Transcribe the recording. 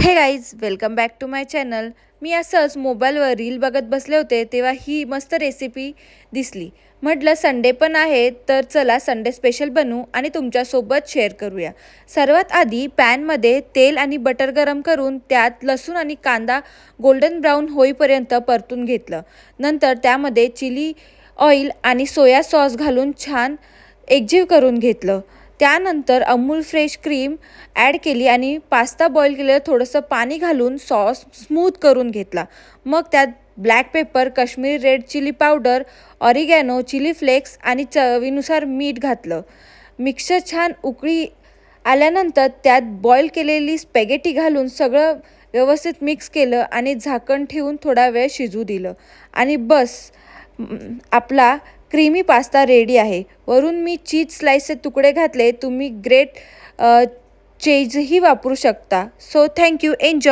हे guys, welcome back to my channel. मी असंच मोबाईलवर रील बघत बसले होते तेव्हा ही मस्त रेसिपी दिसली. म्हटलं संडे पण आहे तर चला संडे स्पेशल बनवू आणि तुमच्यासोबत शेअर करूया. सर्वात आधी पॅनमध्ये तेल आणि बटर गरम करून त्यात लसूण आणि कांदा गोल्डन ब्राऊन होईपर्यंत परतून घेतलं. नंतर त्यामध्ये चिली ऑइल आणि सोया सॉस घालून छान एकजीव करून घेतलं. त्यानंतर अमूल फ्रेश क्रीम ॲड केली आणि पास्ता बॉईल केलेलं थोडंसं पाणी घालून सॉस स्मूथ करून घेतला. मग त्यात black pepper, Kashmiri red chili powder, oregano, chili flakes आणि चवीनुसार मीठ घातलं. मिक्सर छान उकळी आल्यानंतर त्यात बॉईल केलेली स्पॅगेटी घालून सगळं व्यवस्थित मिक्स केलं आणि झाकण ठेवून थोडा वेळ शिजू दिलं. आणि बस, आपला क्रीमी पास्ता रेडी आहे. वरून मी चीज स्लाइसचे तुकडे घातले. तुम्ही ग्रेट चीजही वापरू शकता. So thank you. एन्जॉय.